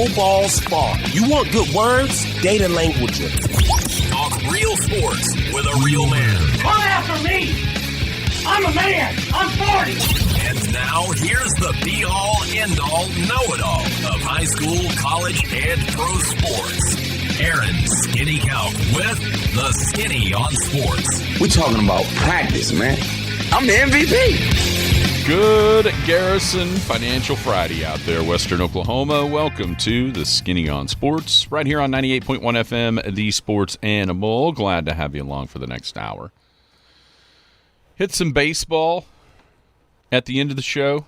no balls fall. You want good words? Data language. Talk real sports with a real man. Come after me! I'm a man! I'm 40! And now, here's the be-all, end-all, know-it-all of high school, college, and pro sports. Aaron Skinny Count with the Skinny on Sports. We're talking about practice, man. I'm the MVP. Good Garrison Financial Friday out there, Western Oklahoma. Welcome to the Skinny on Sports, right here on 98.1 FM, The Sports Animal. Glad to have you along for the next hour. Hit some baseball at the end of the show.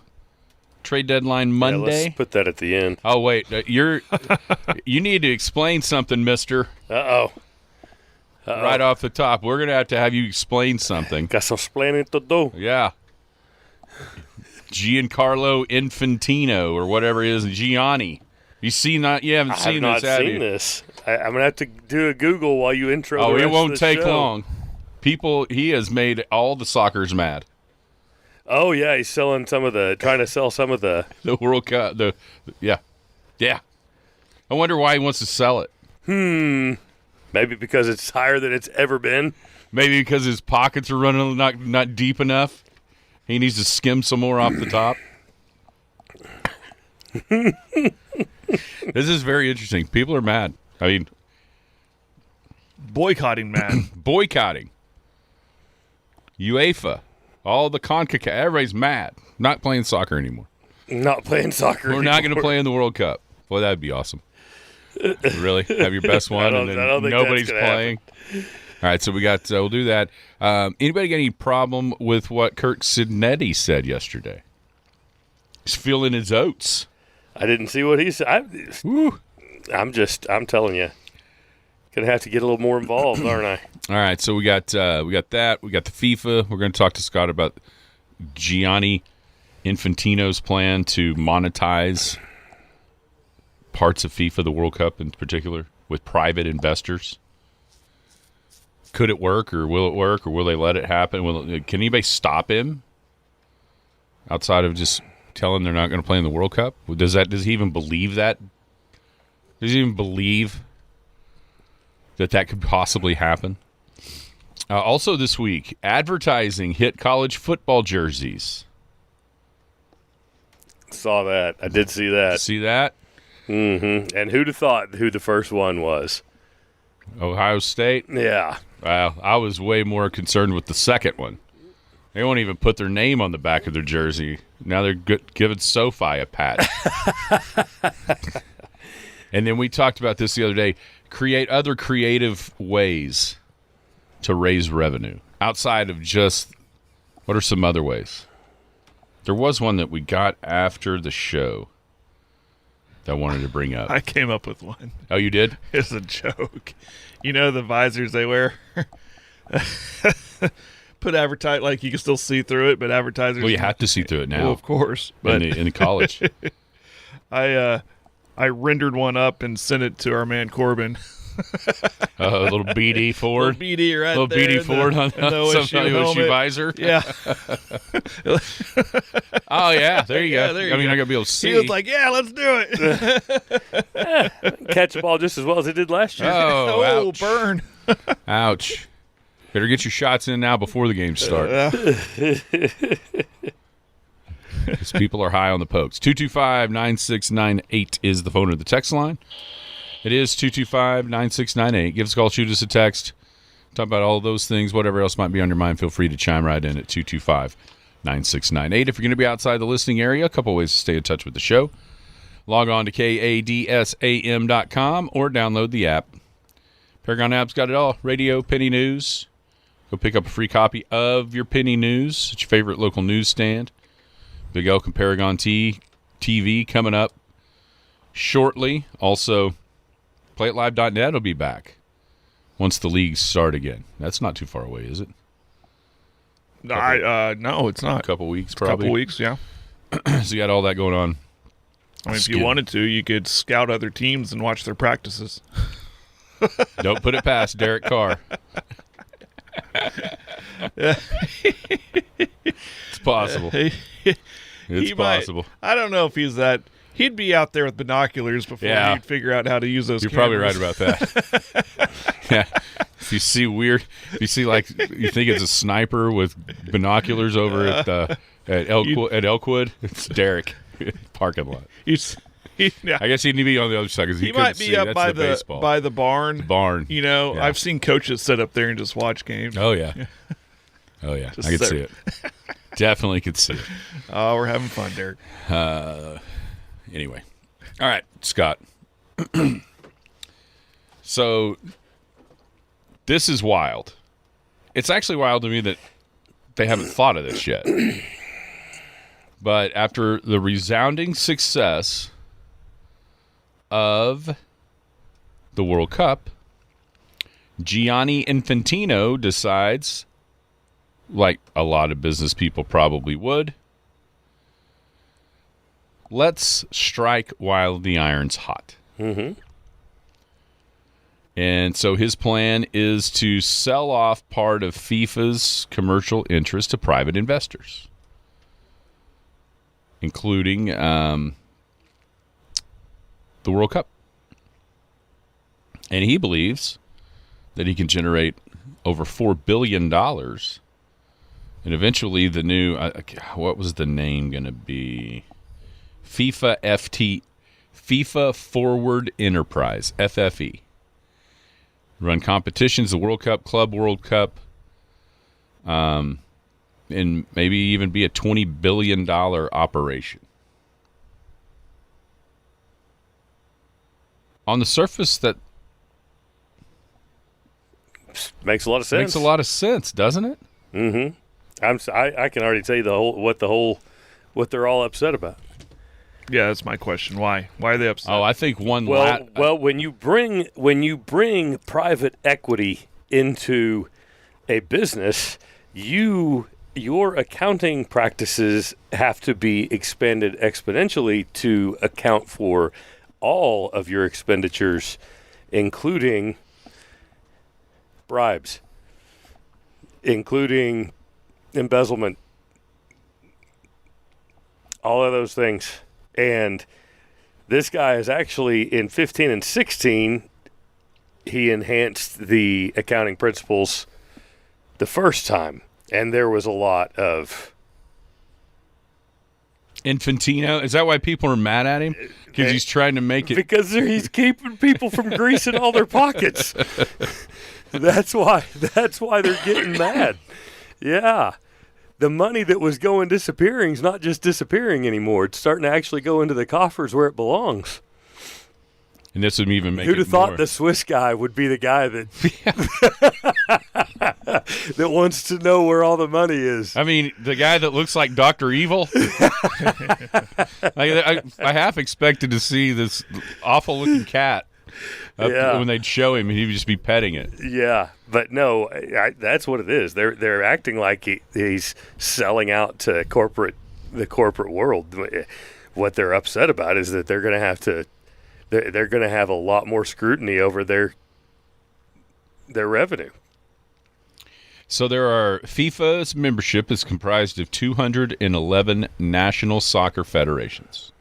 Trade deadline Monday. Yeah, let's put that at the end. Oh, wait. You need to explain something, mister. Uh-oh. Right off the top. We're going to have you explain something. Got some explaining to do. Yeah. Giancarlo Infantino or whatever it is, Gianni. You seen that? You haven't seen this, have you? I have not seen this. I'm going to have to do a Google while you intro the rest it won't of the take show. long. He has made all the Sockers mad. Oh, yeah, he's trying to sell some of the World Cup. Yeah. I wonder why he wants to sell it. Maybe because it's higher than it's ever been. Maybe because his pockets are running not deep enough. He needs to skim some more off the top. This is very interesting. People are mad. I mean, boycotting, man. Boycotting. UEFA. All the CONCACAF. Everybody's mad. Not playing soccer anymore. Not playing soccer We're not going to play in the World Cup. Boy, that would be awesome. Really? Have your best one and then nobody's playing? Happen. All right, so we'll do that. Anybody got any problem with what Kirk Cignetti said yesterday? He's feeling his oats. I didn't see what he said. I'm telling you. Going to have to get a little more involved, aren't I? All right, so we got that. We got the FIFA. We're going to talk to Scott about Gianni Infantino's plan to monetize parts of FIFA, the World Cup in particular, with private investors. Could it work, or will it work, or will they let it happen? Can anybody stop him outside of just telling they're not going to play in the World Cup? Does he even believe that? Does he even believe that could possibly happen? Also this week, advertising hit college football jerseys. Saw that. I did see that. See that? Mm-hmm. And who'd have thought who the first one was? Ohio State? Yeah. Well, I was way more concerned with the second one. They won't even put their name on the back of their jersey. Now they're giving SoFi a pat. And then we talked about this the other day. Create other creative ways to raise revenue outside of just what are some other ways? There was one that we got after the show that I wanted to bring up. I came up with one. Oh, you did? It's a joke. You know the visors they wear? Put advertise like you can still see through it, but advertisers. Well, you have to see through it now. Well, of course. But in college. I rendered one up and sent it to our man Corbin. A little BD Ford. Little BD right little there. BD Ford on the OSU visor. Yeah. Oh, yeah. There you go. There you I mean, go. I got to be able to see. He was like, yeah, let's do it. Catch the ball just as well as it did last year. Oh, ouch. Burn. Ouch. Better get your shots in now before the games start. Because people are high on the pokes. 225-9698 is the phone or the text line. It is 225-9698. Give us a call, shoot us a text. Talk about all those things, whatever else might be on your mind. Feel free to chime right in at 225-9698. If you're going to be outside the listening area, a couple ways to stay in touch with the show. Log on to kadsam.com or download the app. Paragon app's got it all. Radio, Penny News. Go pick up a free copy of your Penny News at your favorite local newsstand. Big Elk and Paragon TV coming up shortly. Also, PlayItLive.net will be back once the leagues start again. That's not too far away, is it? No, it's not. A couple weeks, probably. A couple weeks, yeah. So you got all that going on. I mean, if you wanted to, you could scout other teams and watch their practices. Don't put it past Derek Carr. It's possible. It's possible. I don't know if he's that He'd be out there with binoculars before he'd figure out how to use those You're cameras. probably right about that. Yeah. If you see you think it's a sniper with binoculars over at Elkwood, it's Derek parking lot. I guess he'd be on the other side because he might be up by the barn. The barn. Yeah. I've seen coaches sit up there and just watch games. Oh yeah. Oh yeah. I could see it. Definitely could see it. Oh, we're having fun, Derek. Anyway. All right, Scott. So this is wild. It's actually wild to me that they haven't thought of this yet. But after the resounding success of the World Cup, Gianni Infantino decides, like a lot of business people probably would, let's strike while the iron's hot. Mm-hmm. And so his plan is to sell off part of FIFA's commercial interest to private investors, including the World Cup. And he believes that he can generate over $4 billion. And eventually the new, what was the name going to be? FIFA Forward Enterprise, FFE. Run competitions, the World Cup, Club World Cup, and maybe even be a $20 billion operation. On the surface, that makes a lot of sense. Makes a lot of sense, doesn't it? Mm-hmm. I can already tell you what they're all upset about. Yeah, that's my question. Why? Why are they upset? Oh, I think one. Well, when you bring private equity into a business, your accounting practices have to be expanded exponentially to account for all of your expenditures, including bribes, including embezzlement, all of those things. And this guy is actually, in 15 and 16, he enhanced the accounting principles the first time. And there was a lot of... Infantino? Is that why people are mad at him? Because he's trying to make it... Because he's keeping people from greasing all their pockets. That's why they're getting mad. Yeah. The money that was disappearing is not just disappearing anymore. It's starting to actually go into the coffers where it belongs. And this would even make Who'd it have thought more. the Swiss guy would be the guy that that wants to know where all the money is? I mean, the guy that looks like Dr. Evil. I half expected to see this awful-looking cat when they'd show him, and he would just be petting it. Yeah, but no, that's what it is. They're acting like he's selling out to the corporate world. What they're upset about is that they're going to have to. They're going to have a lot more scrutiny over their revenue. So FIFA's membership is comprised of 211 national soccer federations.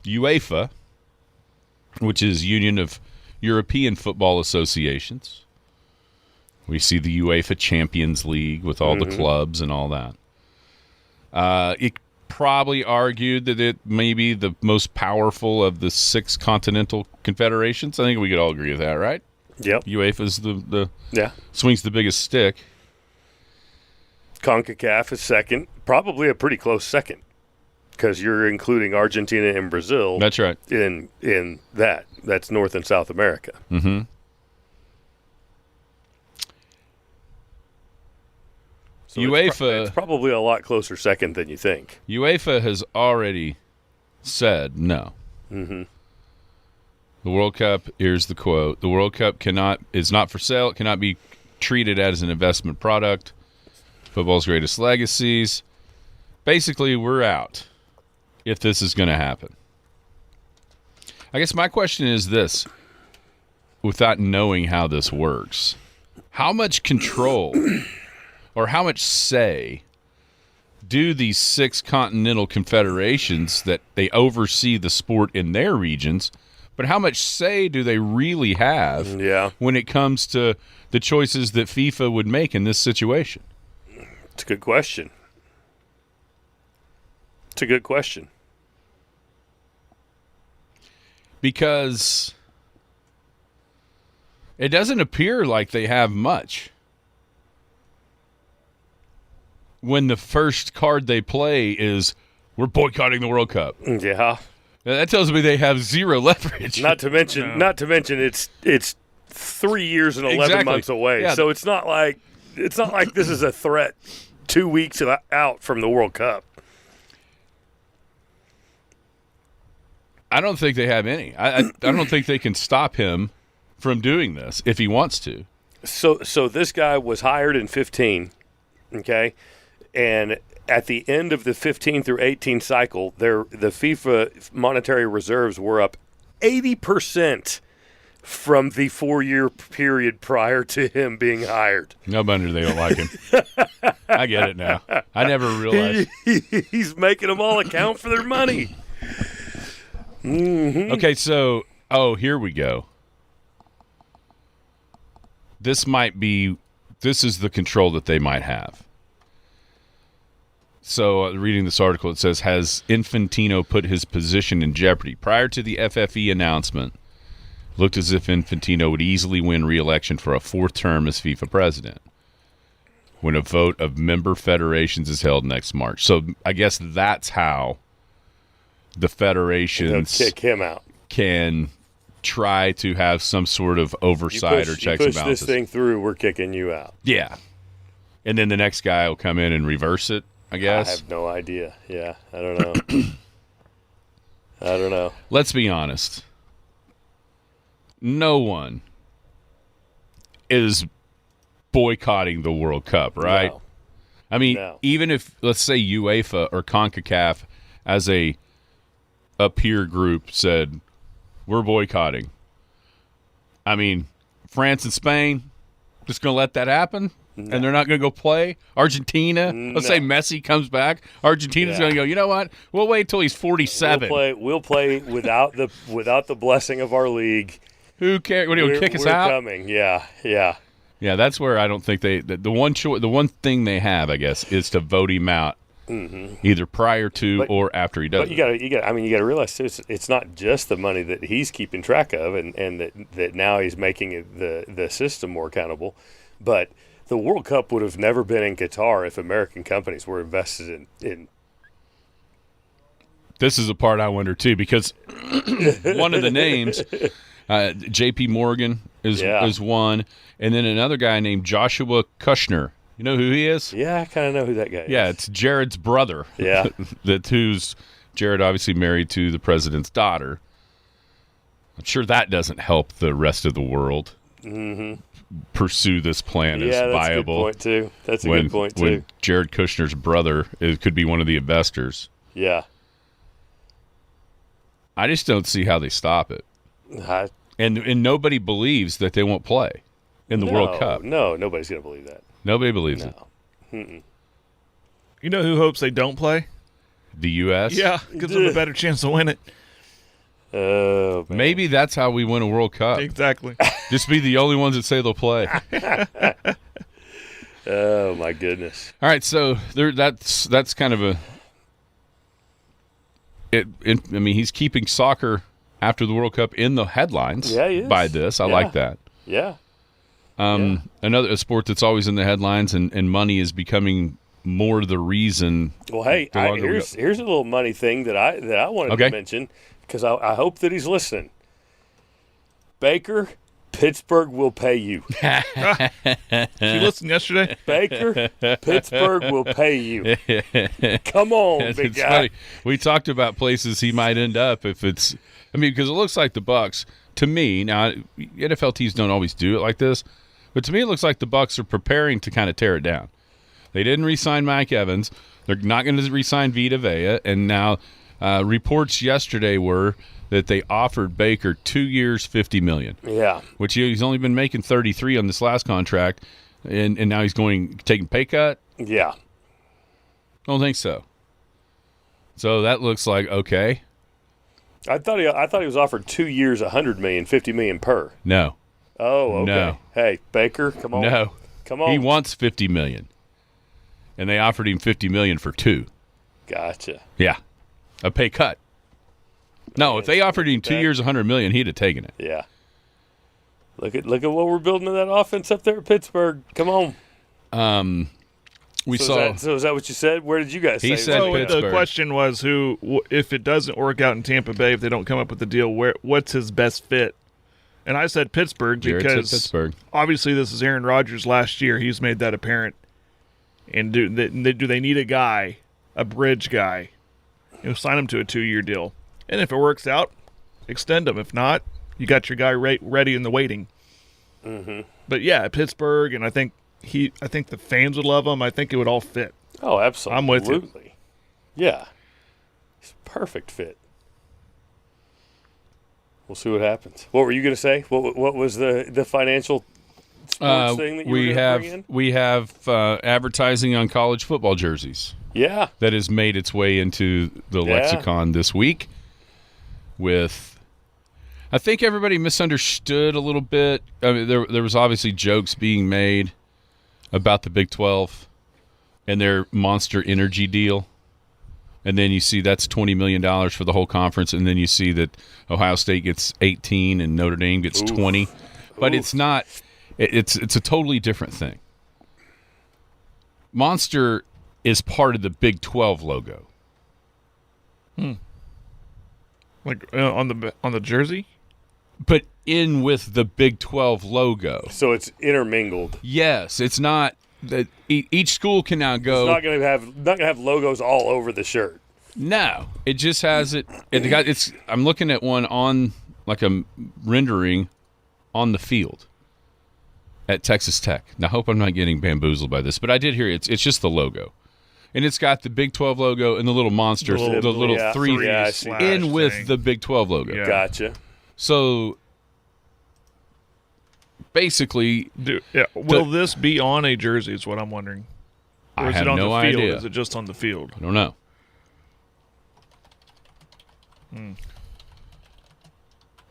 UEFA, which is Union of European Football Associations. We see the UEFA Champions League with all the clubs and all that. It probably argued that it may be the most powerful of the 6 continental confederations. I think we could all agree with that, right? Yep. UEFA's the swings the biggest stick. CONCACAF is second, probably a pretty close second, because you're including Argentina and Brazil. That's right. In that. That's North and South America. Mm-hmm. So UEFA, it's probably a lot closer second than you think. UEFA has already said no. Mm-hmm. The World Cup, here's the quote, the World Cup is not for sale. It cannot be treated as an investment product. Football's greatest legacies. Basically, we're out if this is going to happen. I guess my question is this, without knowing how this works. How much control or how much say do these 6 continental confederations that they oversee the sport in their regions, but how much say do they really have when it comes to the choices that FIFA would make in this situation? It's a good question. It's a good question. Because it doesn't appear like they have much. When the first card they play is, we're boycotting the World Cup. Yeah. That tells me they have zero leverage. Not to mention it's 3 years and 11 months away. Yeah. So it's not like this is a threat 2 weeks out from the World Cup. I don't think they have any. I don't think they can stop him from doing this if he wants to. So this guy was hired in 15, okay? And at the end of the 15 through 18 cycle, the FIFA monetary reserves were up 80% from the 4-year period prior to him being hired. No wonder they don't like him. I get it now. I never realized. He's making them all account for their money. Mm-hmm. Okay, so, here we go. This is the control that they might have. So, reading this article, it says, has Infantino put his position in jeopardy? Prior to the FFE announcement, it looked as if Infantino would easily win re-election for a 4th term as FIFA president when a vote of member federations is held next March. So, I guess that's how the federations kick him out. Can try to have some sort of oversight or checks and balances. You push this thing through, we're kicking you out. Yeah. And then the next guy will come in and reverse it, I guess. I have no idea. Yeah, I don't know. I don't know. Let's be honest. No one is boycotting the World Cup, right? No. I mean, even if, let's say, UEFA or CONCACAF as a peer group said, we're boycotting. I mean, France and Spain, just going to let that happen? No. And they're not going to go play? Argentina, let's say Messi comes back. Argentina's going to go, you know what? We'll wait until he's 47. We'll play without the blessing of our league. Who cares? What, do you kick us out? We're coming, yeah. Yeah, that's where I don't think the one thing they have, I guess, is to vote him out. Mm-hmm. Either prior to or after he does. But you got to realize too, it's not just the money that he's keeping track of, and that now he's making the system more accountable. But the World Cup would have never been in Qatar if American companies were invested in. This is the part I wonder too, because one of the names, J.P. Morgan is one, and then another guy named Joshua Kushner. You know who he is? Yeah, I kind of know who that guy is. Yeah, it's Jared's brother. Yeah. Who's Jared obviously married to the president's daughter. I'm sure that doesn't help the rest of the world pursue this plan as viable. That's a good point, too. That's a good point, too. When Jared Kushner's brother could be one of the investors. Yeah. I just don't see how they stop it. And nobody believes that they won't play in the World Cup. No, nobody's going to believe that. Nobody believes it. Mm-mm. You know who hopes they don't play? The U.S.? Yeah, gives them a better chance to win it. Oh, man. Maybe that's how we win a World Cup. Exactly. Just be the only ones that say they'll play. Oh, my goodness. All right, so that's kind of he's keeping soccer after the World Cup in the headlines by this. I like that. Yeah. Another sport that's always in the headlines and money is becoming more the reason. Well, hey, here's a little money thing that I wanted to mention because I hope that he's listening. Baker, Pittsburgh will pay you. You listened yesterday? Baker, Pittsburgh will pay you. Come on, big guy. Funny. We talked about places he might end up if it's – because it looks like the Bucs, to me – now, NFL teams don't always do it like this, but to me it looks like the Bucs are preparing to kind of tear it down. They didn't re-sign Mike Evans. They're not going to re-sign Vita Vea. And now reports yesterday were that they offered Baker 2 years, $50 million. Yeah. Which he's only been making 33 on this last contract, and now he's taking pay cut. Yeah. Don't think so. So that looks like okay. I thought he was offered 2 years, $100 million, $50 million per. No. Oh, okay. No. Hey, Baker, come on. No. Come on. He wants $50 million. And they offered him $50 million for 2. Gotcha. Yeah. A pay cut. No, if they offered him 2 years, $100 million, he'd have taken it. Yeah. Look at what we're building in that offense up there at Pittsburgh. Come on. Is that what you said? Where did you guys say? He said Pittsburgh. The question was if it doesn't work out in Tampa Bay, if they don't come up with a deal, what's his best fit? And I said Pittsburgh because Pittsburgh. Obviously this is Aaron Rodgers last year. He's made that apparent. And do they need a bridge guy? Sign him to a 2-year deal. And if it works out, extend him. If not, you got your guy ready in the waiting. Mm-hmm. But yeah, Pittsburgh, and I think the fans would love him. I think it would all fit. Oh, absolutely. I'm with you. Yeah. It's a perfect fit. We'll see what happens. What were you going to say? What was the financial sports thing that you were going to bring in? We have advertising on college football jerseys. Yeah. That has made its way into the lexicon this week I think everybody misunderstood a little bit. I mean, there was obviously jokes being made about the Big 12 and their Monster Energy deal. And then you see that's $20 million for the whole conference, and then you see that Ohio State gets 18 and Notre Dame gets 20. But it's not – it's a totally different thing. Monster is part of the Big 12 logo. Like on the jersey? But in with the Big 12 logo. So it's intermingled. Yes, it's not that each school can now go. It's not going to have logos all over the shirt. No, it just has it. I'm looking at one on like a rendering on the field at Texas Tech. Now, I hope I'm not getting bamboozled by this, but I did hear it's just the logo. And it's got the Big 12 logo and the little monsters, the little three in with the Big 12 logo. Yeah. Gotcha. So basically, will this be on a jersey? Is what I'm wondering. Or is it on the field? Idea. Is it just on the field? I don't know.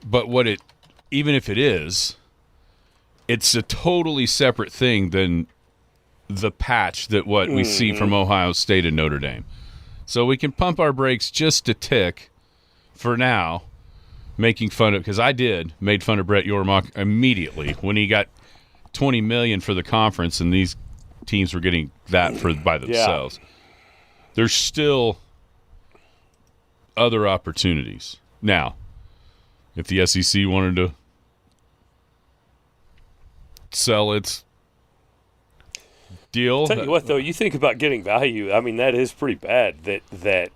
But even if it is, it's a totally separate thing than the patch that we see from Ohio State and Notre Dame. So we can pump our brakes just a tick for now, making fun of, because I made fun of Brett Yormark immediately when he got $20 million for the conference and these teams were getting that by themselves. Yeah. There's still other opportunities. Now, if the SEC wanted to sell its deal. Tell you what, though, you think about getting value. I mean, that is pretty bad that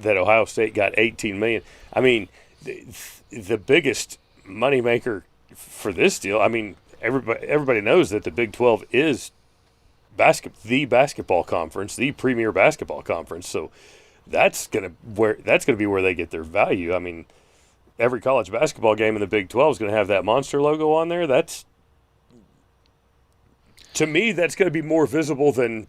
Ohio State got $18 million. I mean, the biggest moneymaker for this deal. I mean, everybody knows that the Big 12 is the basketball conference, the premier basketball conference. So that's gonna be where they get their value. I mean, every college basketball game in the Big 12 is going to have that monster logo on there. To me, that's going to be more visible than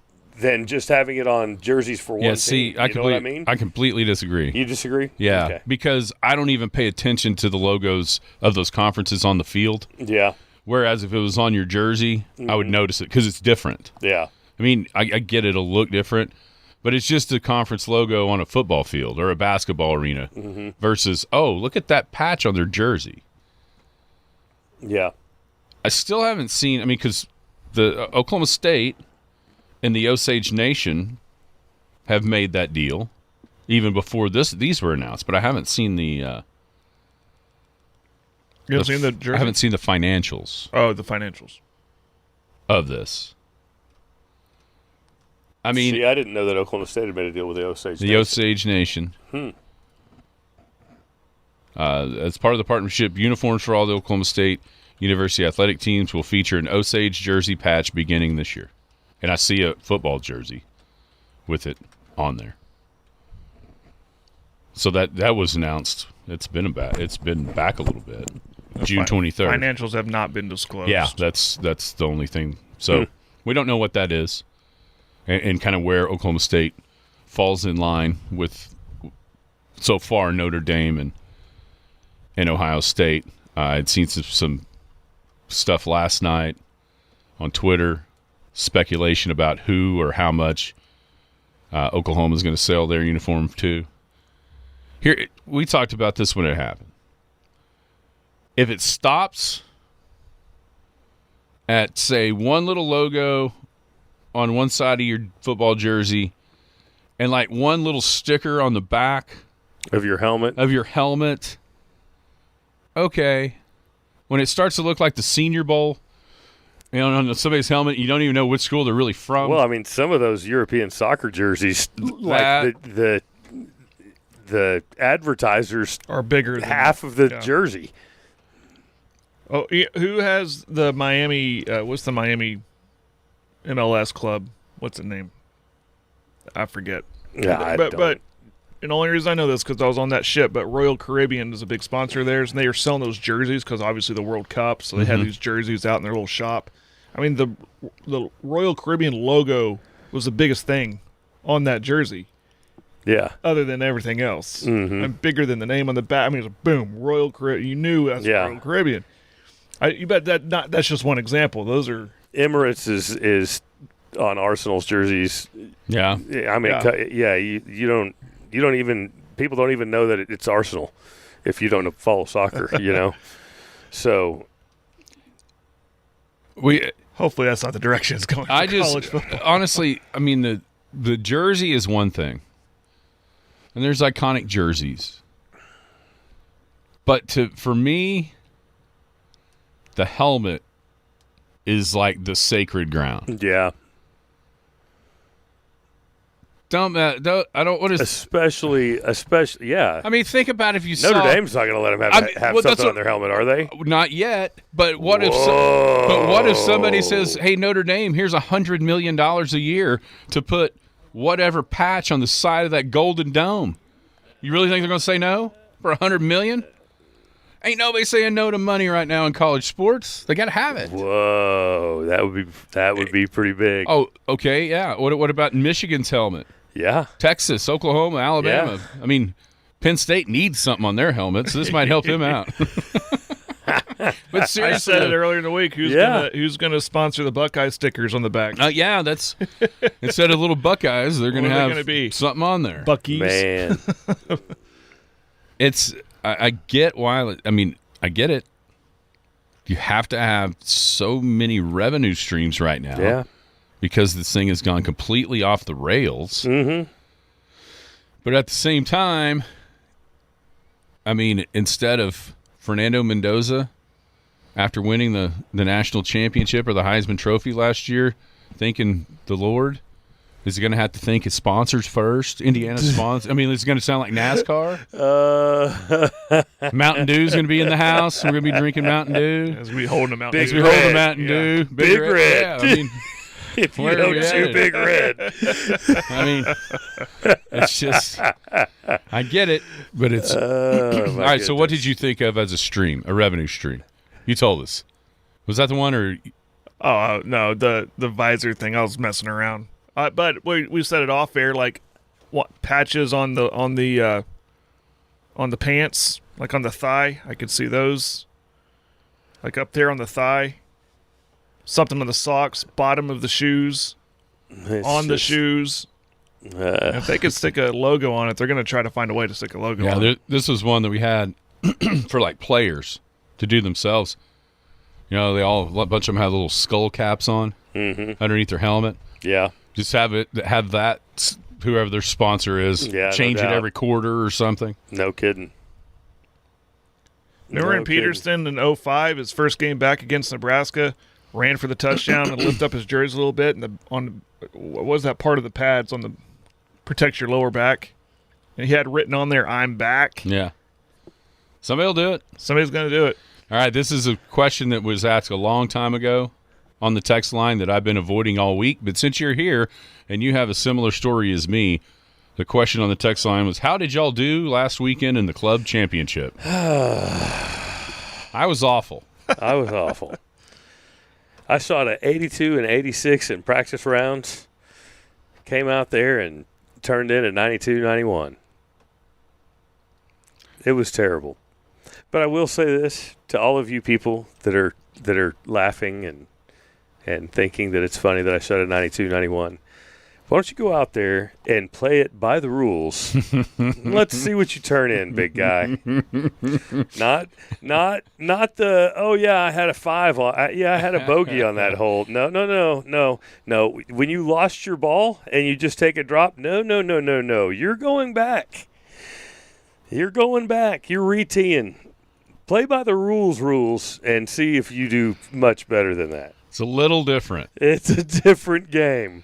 just having it on jerseys for one team. You know what I mean? I completely disagree. You disagree? Yeah, okay. Because I don't even pay attention to the logos of those conferences on the field. Yeah. Whereas if it was on your jersey, I would notice it because it's different. Yeah. I mean, I get it'll look different, but it's just a conference logo on a football field or a basketball arena versus, look at that patch on their jersey. Yeah. I still haven't seen, because the Oklahoma State and the Osage Nation have made that deal even before these were announced, but I haven't seen the you haven't seen the jersey? I haven't seen the financials. Oh, the financials of this. I mean, see, I didn't know that Oklahoma State had made a deal with the Osage Nation. The Osage Nation. As part of the partnership, uniforms for all the Oklahoma State University athletic teams will feature an Osage jersey patch beginning this year. And I see a football jersey with it on there. So that was announced. It's been back a little bit. June 23rd. Financials have not been disclosed. Yeah, that's the only thing. So we don't know what that is. and kind of where Oklahoma State falls in line with so far Notre Dame and Ohio State. I'd seen some stuff last night on Twitter, speculation about who or how much Oklahoma is going to sell their uniform to. Here, we talked about this when it happened. If it stops at, say, one little logo on one side of your football jersey and like one little sticker on the back of your helmet. Okay. When it starts to look like the Senior Bowl, on somebody's helmet, you don't even know which school they're really from. Well, I mean, some of those European soccer jerseys, like the advertisers are bigger than half of the jersey. Oh, who has the Miami? What's the Miami MLS club? What's the name? I forget. Yeah, I don't. But and the only reason I know this because I was on that ship. But Royal Caribbean is a big sponsor of theirs, and they are selling those jerseys because obviously the World Cup. So they had these jerseys out in their little shop. I mean, the Royal Caribbean logo was the biggest thing on that jersey. Yeah. Other than everything else, Mm-hmm. and bigger than the name on the back. I mean, it was boom, Royal Caribbean. You knew that's Royal Caribbean. You bet that's just one example. Those are Emirates is on Arsenal's jerseys. Yeah. I mean, you don't even people don't even know that it's Arsenal if you don't follow soccer. So hopefully that's not the direction it's going. College football. Honestly, I mean the jersey is one thing, and there's iconic jerseys, but for me, the helmet is like the sacred ground. Yeah. I don't want to. Especially, yeah. I mean, think about if you Notre Dame's not going to let them have something on their helmet, are they? Not yet. But what if somebody says, "Hey, Notre Dame, here's $100 million a year to put whatever patch on the side of that golden dome"? You really think they're going to say no for $100 million? Ain't nobody saying no to money right now in college sports. They got to have it. Whoa, that would be pretty big. Oh, okay, yeah. What about Michigan's helmet? Yeah. Texas, Oklahoma, Alabama. Yeah. I mean, Penn State needs something on their helmet, so this might help them out. But seriously, I said it earlier in the week. Who's gonna sponsor the Buckeye stickers on the back? Yeah, that's instead of little Buckeyes, they're gonna have something on there. Buckies. Man. I get why. I mean, I get it. You have to have so many revenue streams right now. Yeah. Because this thing has gone completely off the rails. Mm-hmm. But at the same time, I mean, instead of Fernando Mendoza, after winning the national championship or the Heisman Trophy last year, thanking the Lord, is he going to have to thank his sponsors first? Indiana's sponsors? I mean, is it going to sound like NASCAR? Mountain Dew's going to be in the house. We're going to be drinking Mountain Dew. As we hold them out. Big As we hold the Mountain Dew. Big Red. Yeah, I mean, if you don't chew Big Red. I mean, it's just, I get it, but it's. All right, so what did you think of as a revenue stream? You told us. Was that the one or? Oh, no, the visor thing. I was messing around. But we set it off air, like what patches on the pants, like on the thigh. I could see those, like up there on the thigh. Something on the socks, bottom of the shoes, the shoes. If they could stick a logo on it, they're going to try to find a way to stick a logo on it. This was one that we had for like players to do themselves. A bunch of them had little skull caps on underneath their helmet. Yeah. Just have that, whoever their sponsor is, change it every quarter or something. No kidding. Remember in Peterson in 2005, his first game back against Nebraska, ran for the touchdown and lifted up his jersey a little bit, and what was that part of the pads on the protects your lower back? And he had written on there, "I'm back." Yeah. Somebody will do it. Somebody's going to do it. All right, this is a question that was asked a long time ago on the text line that I've been avoiding all week. But since you're here and you have a similar story as me, the question on the text line was, how did y'all do last weekend in the club championship? I was awful. I was awful. I shot an 82 and 86 in practice rounds. came out there and turned in at 92-91. It was terrible. But I will say this to all of you people that are laughing and thinking that it's funny that I shot at 92-91. Why don't you go out there and play it by the rules? Let's see what you turn in, big guy. Not the, oh, yeah, I had a 5. I had a bogey on that hole. No. When you lost your ball and you just take a drop, no. You're going back. You're going back. You're re-teeing. Play by the rules, and see if you do much better than that. It's a little different. It's a different game.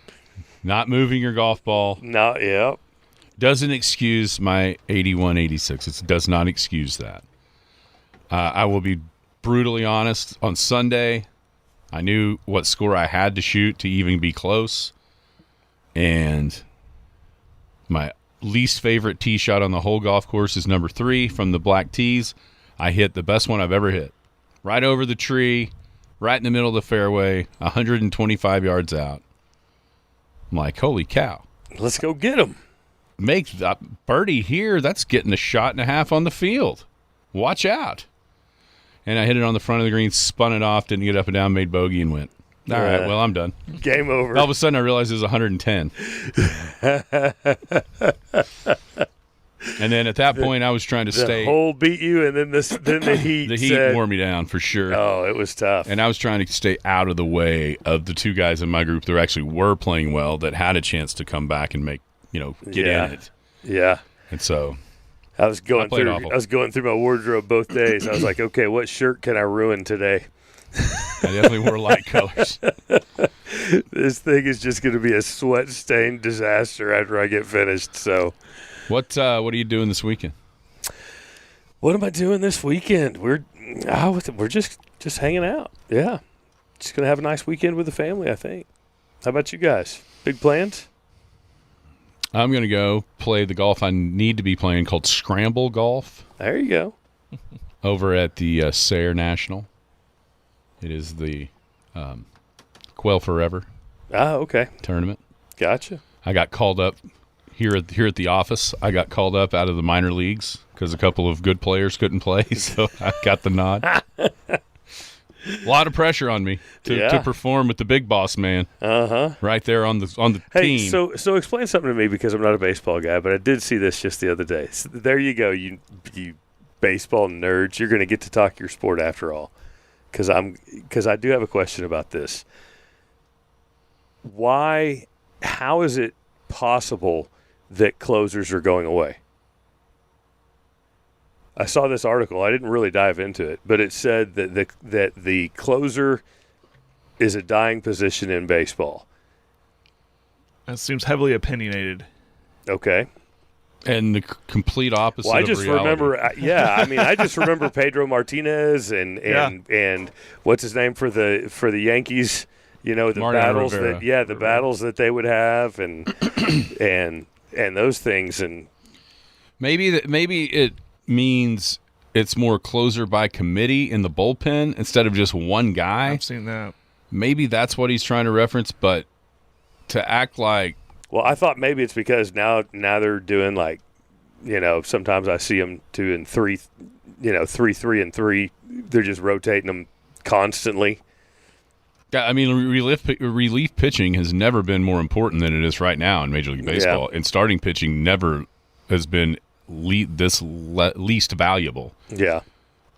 Not moving your golf ball. No, yeah. Doesn't excuse my 81-86. It does not excuse that. I will be brutally honest. On Sunday, I knew what score I had to shoot to even be close. And my least favorite tee shot on the whole golf course is number 3 from the black tees. I hit the best one I've ever hit. Right over the tree, right in the middle of the fairway, 125 yards out. I'm like, holy cow. Let's go get him. Make that birdie here. That's getting a shot and a half on the field. Watch out. And I hit it on the front of the green, spun it off, didn't get up and down, made bogey, and went. All right, well, I'm done. Game over. All of a sudden, I realized it was 110. And then at that point, I was trying to stay. The hole beat you, and then the heat. The heat wore me down for sure. Oh, it was tough. And I was trying to stay out of the way of the 2 guys in my group that actually were playing well, that had a chance to come back and make, get in it. Yeah. And so I was going through my wardrobe both days. I was like, okay, what shirt can I ruin today? I definitely wore light colors. This thing is just going to be a sweat-stained disaster after I get finished. So. What are you doing this weekend? What am I doing this weekend? We're just hanging out. Yeah, just gonna have a nice weekend with the family, I think. How about you guys? Big plans? I'm gonna go play the golf I need to be playing called Scramble Golf. There you go. Over at the Sayre National. It is the Quail Forever. Okay. Tournament. Gotcha. I got called up. Here at the office, I got called up out of the minor leagues because a couple of good players couldn't play, so I got the nod. A lot of pressure on me to perform with the big boss man. Right there on the team. So explain something to me, because I'm not a baseball guy, but I did see this just the other day. So there you go, you baseball nerds. You're going to get to talk your sport after all, because I do have a question about this. How is it possible that closers are going away? I saw this article. I didn't really dive into it, but it said that the closer is a dying position in baseball. That seems heavily opinionated. Okay. And the complete opposite. Well, I just of reality. remember. I just remember Pedro Martinez and what's his name for the Yankees. The Mariano battles Rivera. the battles that they would have, and those things, and maybe it means it's more closer by committee in the bullpen instead of just one guy. I've seen that. Maybe that's what he's trying to reference, but to act like. Well, I thought maybe it's because now they're doing sometimes I see them 2 and 3, 3, 3 and 3. They're just rotating them constantly. I mean, relief pitching has never been more important than it is right now in Major League Baseball, and starting pitching never has been least valuable. Yeah,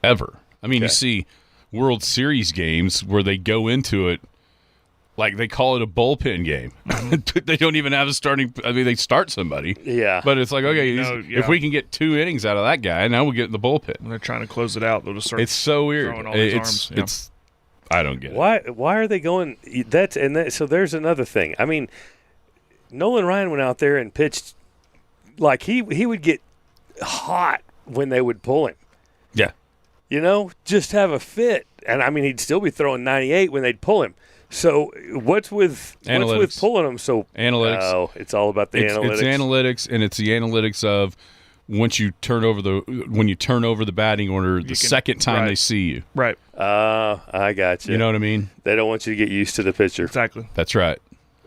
ever. I mean, You see World Series games where they go into it like they call it a bullpen game. They don't even have a starting. I mean, they start somebody. Yeah, but it's like, okay, if we can get 2 innings out of that guy, now we'll get in the bullpen. When they're trying to close it out, they'll just start. It's so weird. Throwing all these arms. It's. I don't get it. Why are they going? So there's another thing. I mean, Nolan Ryan went out there and pitched like he would get hot when they would pull him. Yeah. Just have a fit. And I mean, he'd still be throwing 98 when they'd pull him. So what's with pulling him? So analytics. Oh, it's all about the analytics. It's analytics, and it's the analytics of when you turn over the batting order the second time they see you. Right. I got you. You know what I mean? They don't want you to get used to the pitcher. Exactly. That's right.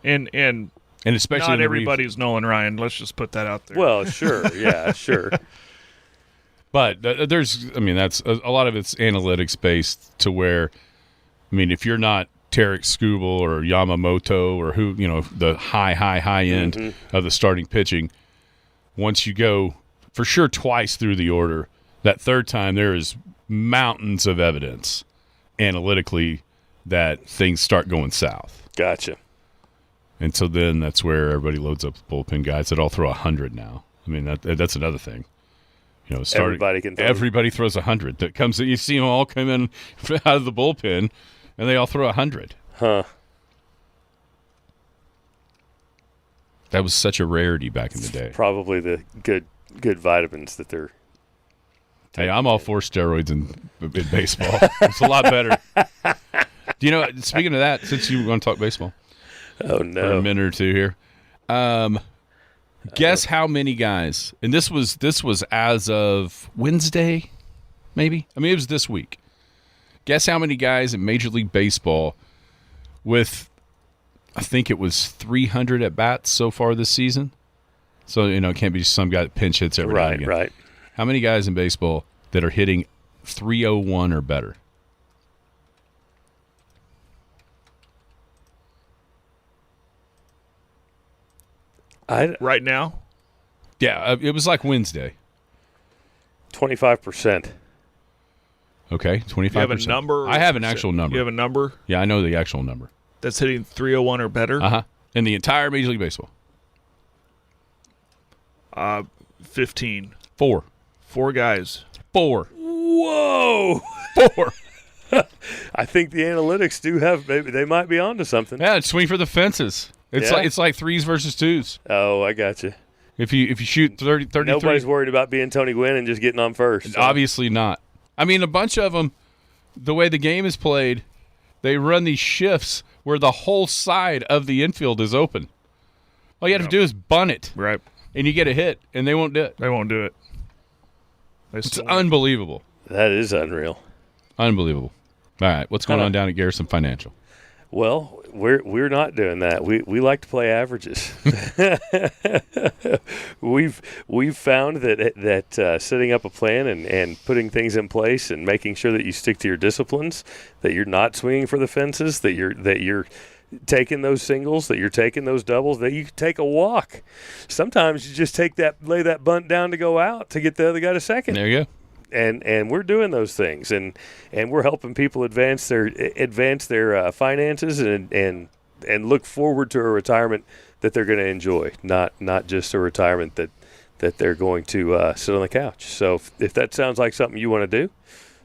And And especially Not in the everybody's Nolan Ryan. Let's just put that out there. Well, sure. Yeah, sure. But that's a lot of it's analytics based to where, if you're not Tarek Skubal or Yamamoto or who, the high end of the starting pitching, once you go for sure twice through the order, that third time there is mountains of evidence analytically that things start going south. Gotcha. And so then that's where everybody loads up the bullpen guys that all throw 100 now. That's another thing. Everybody throws 100. That comes. You see them all come in out of the bullpen, and they all throw 100. Huh. That was such a rarity back in the day. Probably the good vitamins that they're. Hey, I'm all for steroids in baseball. It's a lot better. Speaking of that, since you want to talk baseball. Oh, no. For a minute or two here. Guess how many guys, and this was as of Wednesday, maybe? It was this week. Guess how many guys in Major League Baseball with, I think it was 300 at-bats so far this season? So, it can't be some guy that pinch hits every now and again. Right. How many guys in baseball that are hitting 301 or better? Right now? Yeah, it was like Wednesday. 25%. Okay, 25%. You have a number? I have an actual number. You have a number? Yeah, I know the actual number. That's hitting 301 or better? Uh-huh. In the entire Major League Baseball. 15. 4. 4 guys. 4. Whoa! 4. I think the analytics do have. Maybe they might be onto something. Yeah, swing for the fences. It's like threes versus twos. Oh, I got you. If you shoot 33, nobody's worried about being Tony Gwynn and just getting on first. So. Obviously not. A bunch of them, the way the game is played, they run these shifts where the whole side of the infield is open. All you have to do is bunt it, right? And you get a hit, and they won't do it. They won't do it. It's unbelievable. That is unreal. Unbelievable. All right, what's going on down at Garrison Financial? Well, we're not doing that. We like to play averages. we've found that setting up a plan and putting things in place and making sure that you stick to your disciplines, that you're not swinging for the fences, that you're taking those singles, that you're taking those doubles, that you take a walk. Sometimes you just lay that bunt down to go out to get the other guy to second. There you go. And we're doing those things, and we're helping people advance their finances and look forward to a retirement that they're going to enjoy, not just a retirement that they're going to sit on the couch. So if that sounds like something you want to do,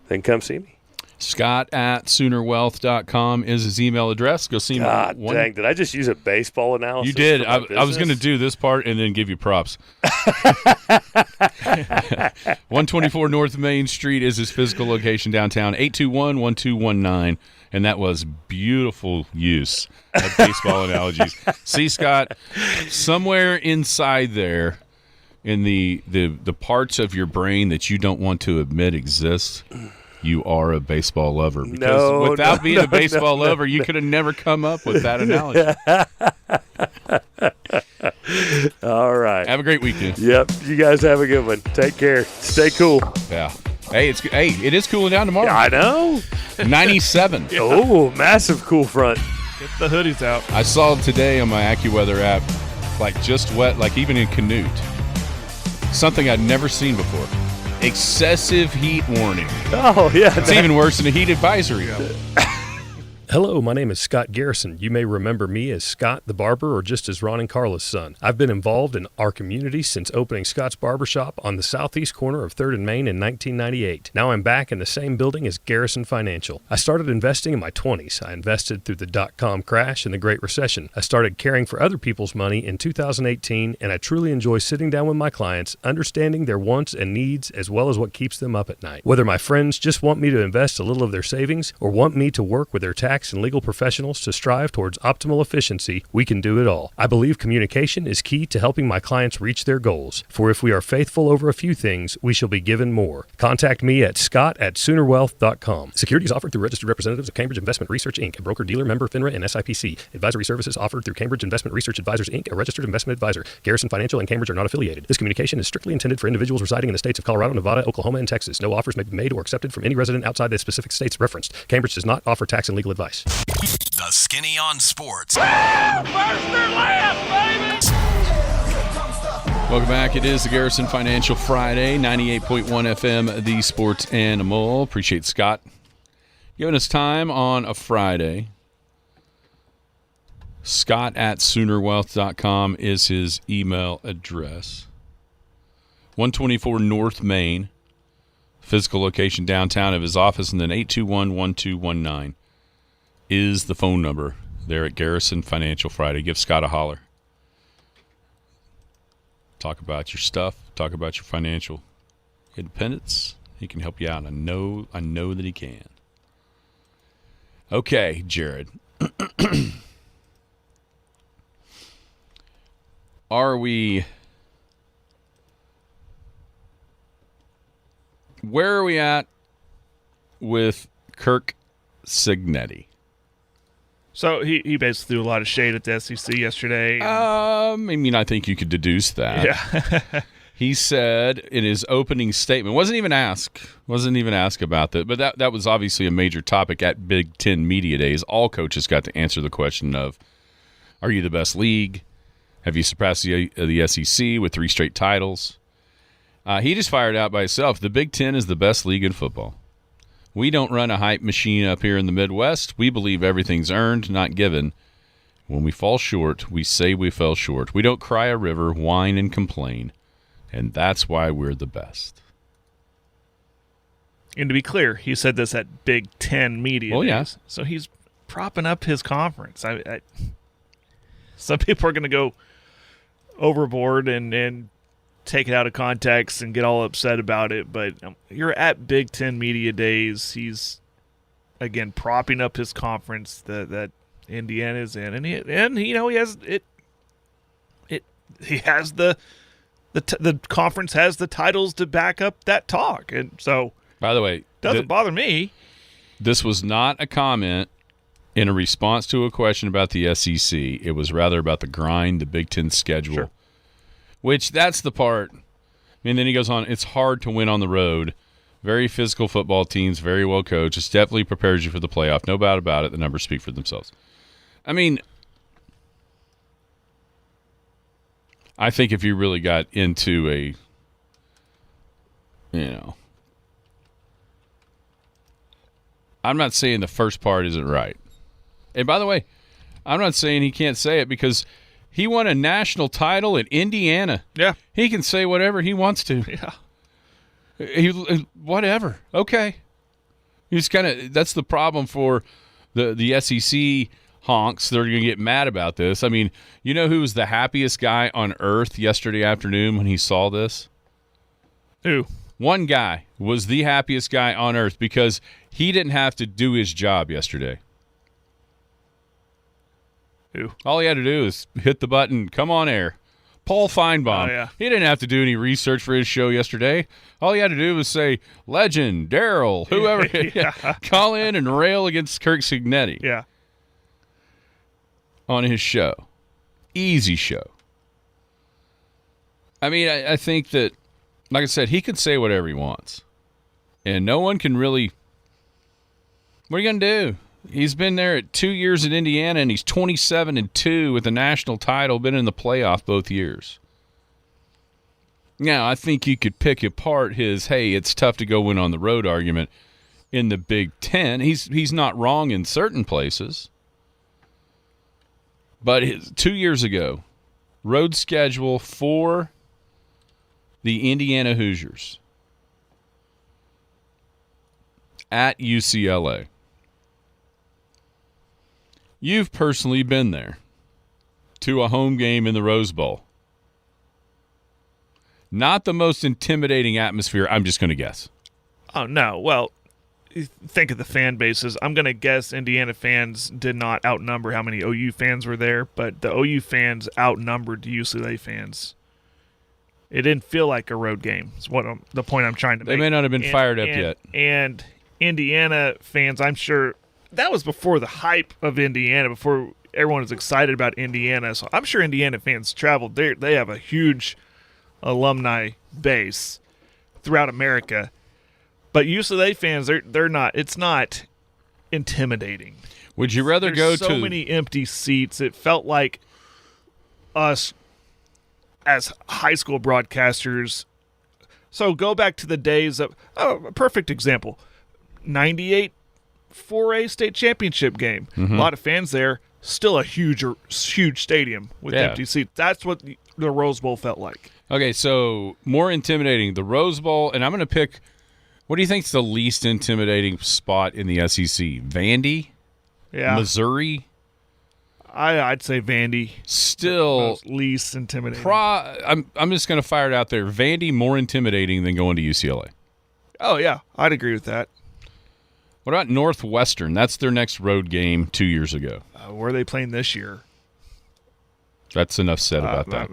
then come see me. Scott at SoonerWealth.com is his email address. Go see him. Dang, did I just use a baseball analysis? You did. I was going to do this part and then give you props. 124 North Main Street is his physical location downtown. 821-1219. And that was beautiful use of baseball analogies. See, Scott, somewhere inside there in the parts of your brain that you don't want to admit exist, you are a baseball lover. Because without being a baseball lover, you could have never come up with that analogy. All right. Have a great weekend. Yep. You guys have a good one. Take care. Stay cool. Yeah. Hey, it is cooling down tomorrow. I know. 97. Oh, massive cool front. Get the hoodies out. I saw today on my AccuWeather app, just wet, even in Canute. Something I'd never seen before. Excessive heat warning. Oh, yeah. It's even worse than a heat advisory. Hello, my name is Scott Garrison. You may remember me as Scott the Barber or just as Ron and Carla's son. I've been involved in our community since opening Scott's Barbershop on the southeast corner of 3rd and Main in 1998. Now I'm back in the same building as Garrison Financial. I started investing in my 20s. I invested through the dot-com crash and the Great Recession. I started caring for other people's money in 2018, and I truly enjoy sitting down with my clients, understanding their wants and needs as well as what keeps them up at night. Whether my friends just want me to invest a little of their savings or want me to work with their taxes tax and legal professionals to strive towards optimal efficiency, we can do it all. I believe communication is key to helping my clients reach their goals. For if we are faithful over a few things, we shall be given more. Contact me at scott@soonerwealth.com. Securities offered through registered representatives of Cambridge Investment Research, Inc., a broker-dealer member FINRA and SIPC. Advisory services offered through Cambridge Investment Research Advisors, Inc., a registered investment advisor. Garrison Financial and Cambridge are not affiliated. This communication is strictly intended for individuals residing in the states of Colorado, Nevada, Oklahoma, and Texas. No offers may be made or accepted from any resident outside the specific states referenced. Cambridge does not offer tax and legal advice. The Skinny on Sports. First or last, baby! Welcome back. It is the Garrison Financial Friday, 98.1 FM, the Sports Animal. Appreciate Scott giving us time on a Friday. Scott@soonerwealth.com is his email address. 124 North Main, physical location downtown of his office, and then 821-1219 is the phone number there at Garrison Financial Friday. Give Scott a holler. Talk about your stuff. Talk about your financial independence. He can help you out. I know that he can. Okay, Jared. Where are we at with Kirk Cignetti? So he basically threw a lot of shade at the SEC yesterday. I think you could deduce that. Yeah. He said in his opening statement, wasn't even asked about that, but that was obviously a major topic at Big Ten Media Days. All coaches got to answer the question of, are you the best league? Have you surpassed the SEC with 3 straight titles? He just fired out by himself. The Big Ten is the best league in football. We don't run a hype machine up here in the Midwest. We believe everything's earned, not given. When we fall short, we say we fell short. We don't cry a river, whine, and complain. And that's why we're the best. And to be clear, he said this at Big Ten Media Days. Yeah. So he's propping up his conference. Some people are going to go overboard and take it out of context and get all upset about it, but you're at Big Ten Media Days. He's, again, propping up his conference that Indiana's in, and he has it. He has the conference has the titles to back up that talk, and so, by the way, doesn't bother me. This was not a comment in a response to a question about the SEC. It was rather about the grind, the Big Ten schedule. Sure. Which, that's the part. And then he goes on, it's hard to win on the road. Very physical football teams, very well coached. It definitely prepares you for the playoff. No doubt about it. The numbers speak for themselves. I mean, I think if you really got into I'm not saying the first part isn't right. And by the way, I'm not saying he can't say it because he won a national title in Indiana. Yeah. He can say whatever he wants to. Yeah. Whatever. Okay. He's that's the problem for the SEC honks. They're going to get mad about this. I mean, you know who was the happiest guy on earth yesterday afternoon when he saw this? Who? One guy was the happiest guy on earth because he didn't have to do his job yesterday. Who? All he had to do is hit the button, come on air. Paul Feinbaum. Oh, yeah. He didn't have to do any research for his show yesterday. All he had to do was say, legend, Daryl, whoever. Yeah. Call in and rail against Kirk Cignetti. Yeah. On his show. Easy show. I mean, I think that, like I said, he could say whatever he wants. And no one can really, what are you going to do? He's been there at 2 years in Indiana, and he's 27-2 with a national title, been in the playoff both years. Now, I think you could pick apart his, hey, it's tough to go win on the road argument in the Big Ten. He's not wrong in certain places. But 2 years ago, road schedule for the Indiana Hoosiers at UCLA. You've personally been there to a home game in the Rose Bowl. Not the most intimidating atmosphere, I'm just going to guess. Oh, no. Well, think of the fan bases. I'm going to guess Indiana fans did not outnumber how many OU fans were there, but the OU fans outnumbered the UCLA fans. It didn't feel like a road game. Is the point I'm trying to make. They may not have been fired up yet. And Indiana fans, I'm sure that was before the hype of Indiana, before everyone was excited about Indiana. So I'm sure Indiana fans traveled there. They have a huge alumni base throughout America. But UCLA fans, they're not. It's not intimidating. Would you rather There's go so to many empty seats? It felt like us as high school broadcasters. So go back to the days of a perfect example, 98 4A state championship game. A lot of fans there. Still a huge stadium with empty seats. That's what the Rose Bowl felt like. Okay, so more intimidating, the Rose Bowl, and I'm going to pick. What do you think is the least intimidating spot in the SEC? Vandy? Yeah. Missouri? I'd say Vandy. Still least intimidating. I'm just going to fire it out there. Vandy more intimidating than going to UCLA. Oh, yeah. I'd agree with that. What about Northwestern? That's their next road game 2 years ago. Where are they playing this year? That's enough said about that.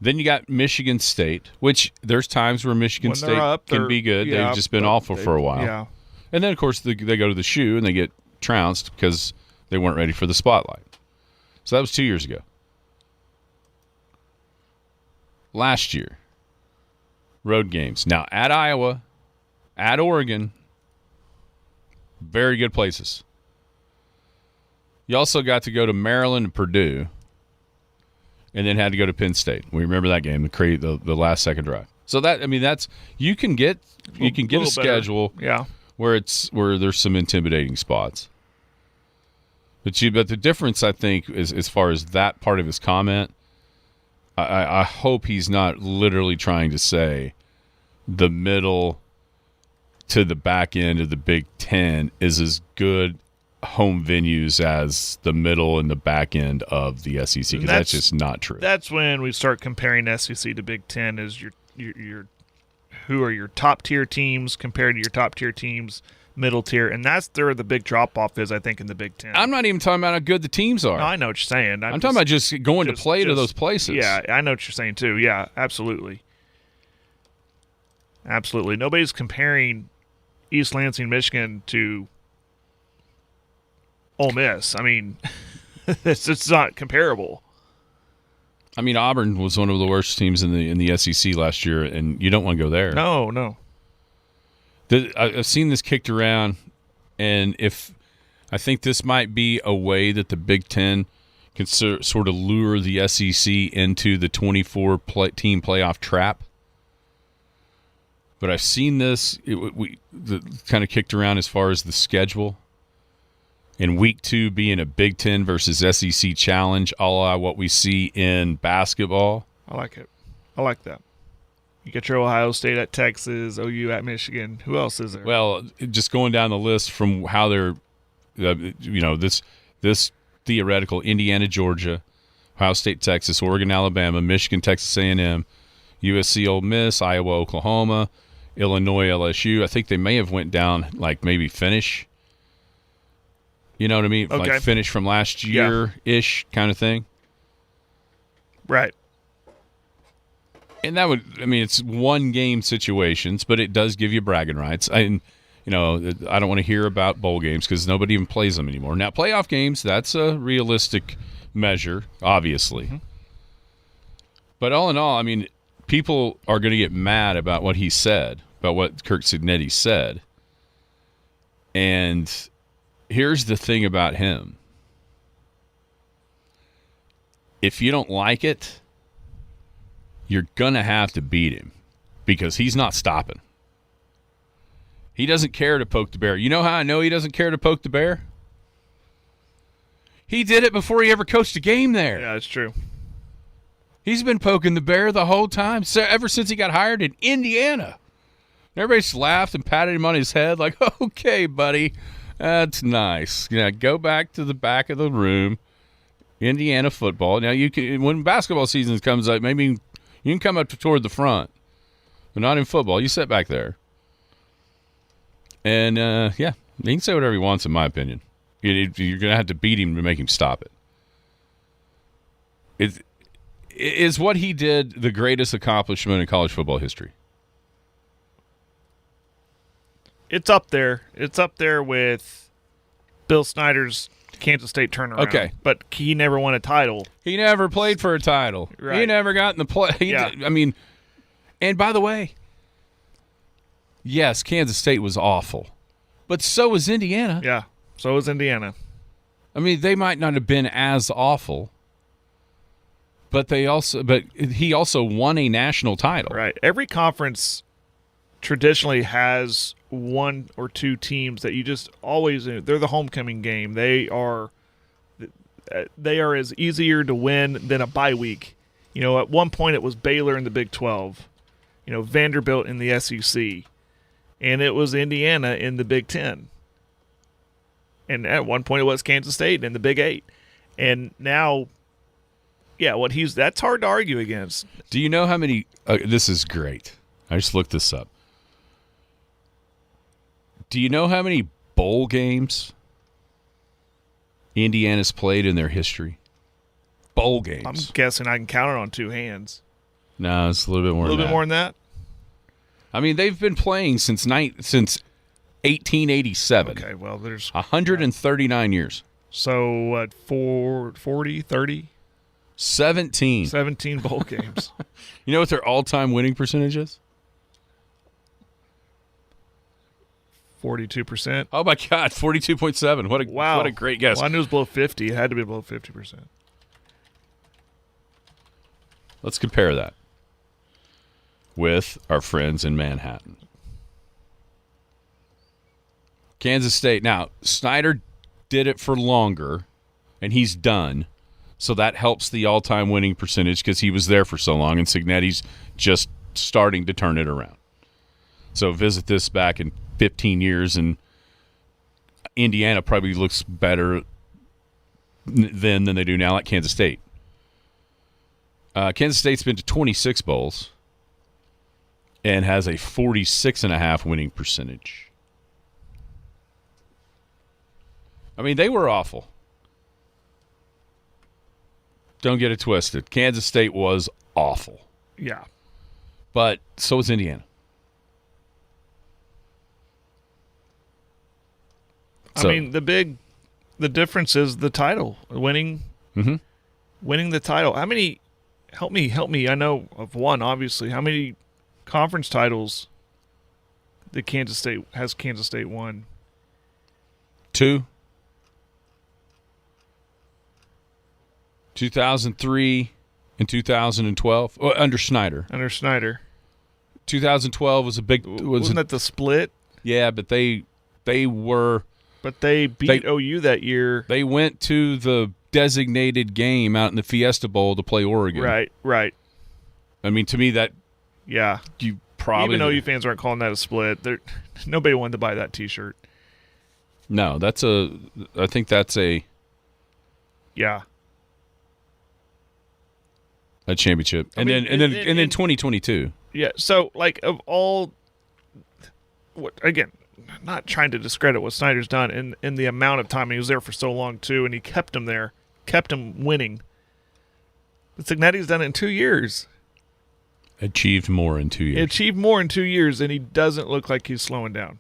Then you got Michigan State, which there's times where Michigan State can be good. They've just been awful for a while. Yeah. And then, of course, they go to the shoe and they get trounced because they weren't ready for the spotlight. So that was 2 years ago. Last year, road games. Now, at Iowa, at Oregon, very good places. You also got to go to Maryland and Purdue, and then had to go to Penn State. We remember that game, the last second drive. So that's you can get a schedule, where there's some intimidating spots. But the difference, I think, is as far as that part of his comment. I hope he's not literally trying to say the middle to the back end of the Big Ten is as good home venues as the middle and the back end of the SEC, because that's just not true. That's when we start comparing SEC to Big Ten as your who are your top tier teams compared to your top tier teams, middle tier, and that's where the big drop off is, I think, in the Big Ten. I'm not even talking about how good the teams are. No, I know what you're saying. I'm talking about just going to play to those places. Yeah, I know what you're saying too. Yeah, absolutely. Absolutely. Nobody's comparing East Lansing, Michigan to Ole Miss. I mean, it's not comparable. I mean, Auburn was one of the worst teams in the SEC last year, and you don't want to go there. No. I've seen this kicked around, and I think this might be a way that the Big Ten can sort of lure the SEC into the 24-team playoff trap. But I've seen this kind of kicked around as far as the schedule. In week 2 being a Big Ten versus SEC challenge, a la what we see in basketball. I like it. I like that. You get your Ohio State at Texas, OU at Michigan. Who else is there? Well, just going down the list from how they're, this theoretical Indiana, Georgia, Ohio State, Texas, Oregon, Alabama, Michigan, Texas A&M, USC, Ole Miss, Iowa, Oklahoma, Illinois, LSU. I think they may have went down maybe finish. You know what I mean? Okay. Like finish from last year-ish kind of thing. Right. And it's one-game situations, but it does give you bragging rights. I don't want to hear about bowl games because nobody even plays them anymore. Now, playoff games, that's a realistic measure, obviously. Mm-hmm. But all in all, people are going to get mad about what he said, about what Kirk Cignetti said. And here's the thing about him. If you don't like it, you're going to have to beat him because he's not stopping. He doesn't care to poke the bear. You know how I know he doesn't care to poke the bear? He did it before he ever coached a game there. Yeah, that's true. He's been poking the bear the whole time, ever since he got hired in Indiana. Everybody just laughed and patted him on his head like, okay, buddy, that's nice. Yeah, go back to the back of the room. Indiana football. Now, you can, when basketball season comes up, maybe you can come up toward the front, but not in football. You sit back there. And, yeah, he can say whatever he wants, in my opinion. You're going to have to beat him to make him stop it. Is what he did the greatest accomplishment in college football history? It's up there. It's up there with Bill Snyder's Kansas State turnaround. Okay. But he never won a title. He never played for a title. Right. He never got in the play. Yeah. I mean, and by the way, yes, Kansas State was awful, but so was Indiana. Yeah. So was Indiana. I mean, they might not have been as awful, but he also won a national title. Right. Every conference traditionally has one or two teams that you just always – they're the homecoming game. They are as easier to win than a bye week. You know, at one point it was Baylor in the Big 12, you know, Vanderbilt in the SEC, and it was Indiana in the Big 10. And at one point it was Kansas State in the Big 8. And now, yeah, that's hard to argue against. Do you know how many this is great. I just looked this up. Do you know how many bowl games Indiana's played in their history? Bowl games. I'm guessing I can count it on two hands. No, it's a little bit more A little bit more than that? I mean, they've been playing since 1887. Okay, well, there's 139 years. So, what, 40, 30? 17. 17 bowl games. You know what their all-time winning percentage is? 42%. Oh, my God, 42.7. What a great guess. Well, I knew it was below 50. It had to be below 50%. Let's compare that with our friends in Manhattan. Kansas State. Now, Snyder did it for longer, and he's done. So that helps the all-time winning percentage because he was there for so long, and Cignetti's just starting to turn it around. So visit this back in 15 years, and Indiana probably looks better then than they do now, like Kansas State. Kansas State's been to 26 bowls and has a 46.5 winning percentage. I mean, they were awful. Don't get it twisted. Kansas State was awful. Yeah. But so was Indiana. I mean, the difference is the title, winning the title. How many, help me, I know of one, obviously. How many conference titles Kansas State won? 2. 2003 and 2012 under Snyder. 2012 was a big. Wasn't that the split? Yeah, but they were. But they beat OU that year. They went to the designated game out in the Fiesta Bowl to play Oregon. Right. I mean, to me, that. Yeah. You probably. Even OU fans aren't calling that a split. Nobody wanted to buy that T-shirt. No, I think that's a. Yeah. A championship, and then 2022. Yeah. So, like, of all, again, not trying to discredit what Snyder's done in the amount of time he was there for so long too, and he kept him there, kept him winning. But Cignetti's done it in 2 years. Achieved more in 2 years. And he doesn't look like he's slowing down.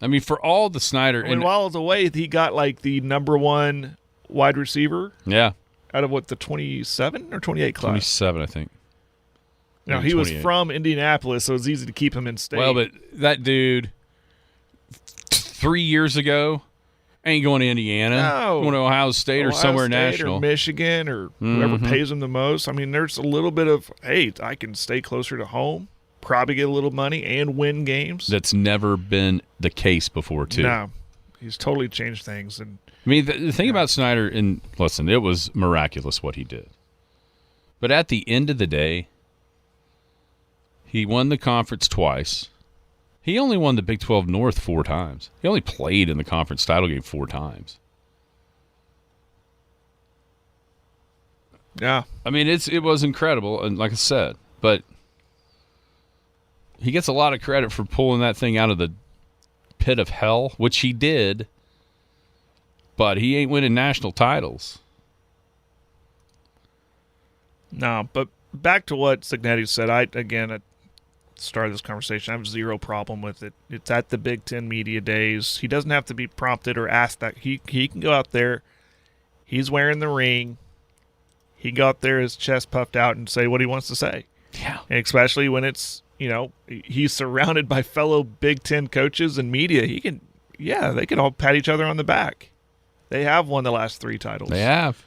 I mean, for all the Snyder, I mean, while I was away, he got like the number one wide receiver. Yeah. Out of what, the 27 or 28 class? 27, I think. Now, he was from Indianapolis, so it was easy to keep him in state. Well, but that dude 3 years ago ain't going to Indiana. No. Going to Ohio State or somewhere national. Or Michigan or whoever pays him the most. I mean, there's a little bit of, hey, I can stay closer to home, probably get a little money, and win games. That's never been the case before, too. No. He's totally changed things. And I mean, the thing about Snyder, and listen, it was miraculous what he did. But at the end of the day, he won the conference twice. He only won the Big 12 North 4 times. He only played in the conference title game 4 times. Yeah. I mean, it was incredible, and like I said, but he gets a lot of credit for pulling that thing out of the pit of hell, which he did, but he ain't winning national titles. No, but back to what Cignetti said. I started this conversation. I have zero problem with it. It's at the Big Ten Media Days. He doesn't have to be prompted or asked that. He can go out there. He's wearing the ring. He go out there, his chest puffed out, and say what he wants to say. Yeah. And especially when it's, he's surrounded by fellow Big Ten coaches and media. They can all pat each other on the back. They have won the last 3 titles. They have.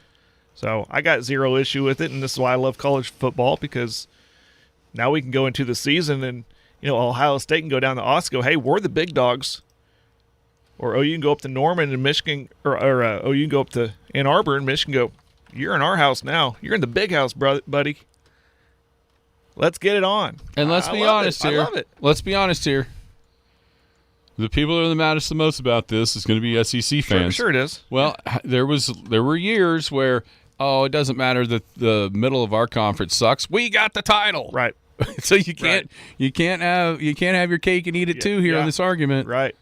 So I got zero issue with it, and this is why I love college football, because now we can go into the season and, Ohio State can go down to Austin and go, hey, we're the big dogs. Or you can go up to Norman in Michigan, or you can go up to Ann Arbor in Michigan and go, you're in our house now. You're in the big house, buddy. Let's get it on. And let's be honest here. I love it. Let's be honest here. The people that are the maddest the most about this is going to be SEC fans. Sure it is. Well, there were years where, it doesn't matter that the middle of our conference sucks. We got the title. Right. So you can't have your cake and eat it too here in this argument. Right.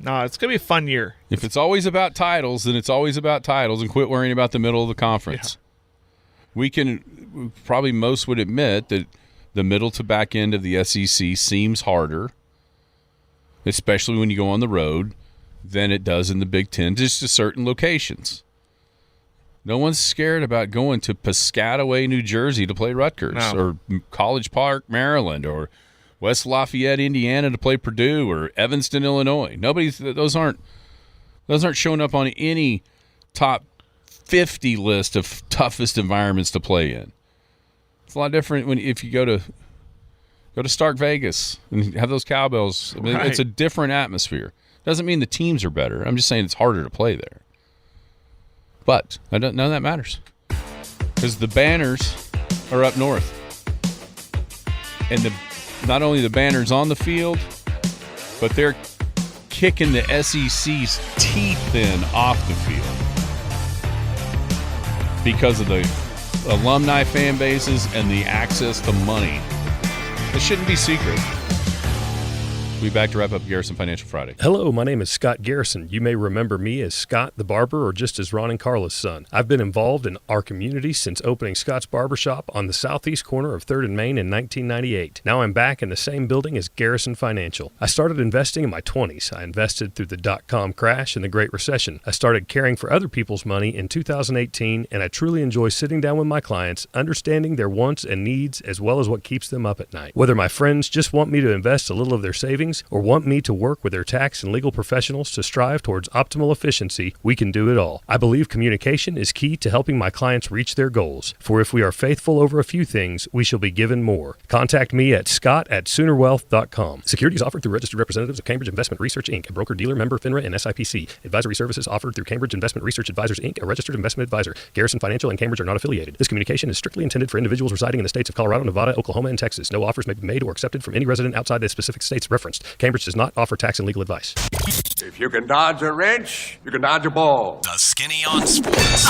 No, it's going to be a fun year. If it's always about titles, then it's always about titles, and quit worrying about the middle of the conference. Yeah. Probably most would admit that the middle to back end of the SEC seems harder, especially when you go on the road, than it does in the Big Ten, just to certain locations. No one's scared about going to Piscataway, New Jersey to play Rutgers, or College Park, Maryland, or West Lafayette, Indiana to play Purdue, or Evanston, Illinois. Those aren't showing up on any top 50 list of toughest environments to play in. It's a lot different if you go to Stark Vegas and have those cowbells. I mean, It's a different atmosphere. Doesn't mean the teams are better. I'm just saying it's harder to play there. But none of that matters, because the banners are up north, and not only the banners on the field, but they're kicking the SEC's teeth in off the field because of the alumni fan bases and the access to money. It shouldn't be secret. We'll be back to wrap up Garrison Financial Friday. Hello, my name is Scott Garrison. You may remember me as Scott the Barber, or just as Ron and Carla's son. I've been involved in our community since opening Scott's Barbershop on the southeast corner of 3rd and Main in 1998. Now I'm back in the same building as Garrison Financial. I started investing in my 20s. I invested through the dot-com crash and the Great Recession. I started caring for other people's money in 2018, and I truly enjoy sitting down with my clients, understanding their wants and needs, as well as what keeps them up at night. Whether my friends just want me to invest a little of their savings or want me to work with their tax and legal professionals to strive towards optimal efficiency, we can do it all. I believe communication is key to helping my clients reach their goals. For if we are faithful over a few things, we shall be given more. Contact me at scott@soonerwealth.com. Securities offered through registered representatives of Cambridge Investment Research, Inc., a broker-dealer member FINRA and SIPC. Advisory services offered through Cambridge Investment Research Advisors, Inc., a registered investment advisor. Garrison Financial and Cambridge are not affiliated. This communication is strictly intended for individuals residing in the states of Colorado, Nevada, Oklahoma, and Texas. No offers may be made or accepted from any resident outside the specific states referenced. Cambridge does not offer tax and legal advice. If you can dodge a wrench, you can dodge a ball. The Skinny on Sports.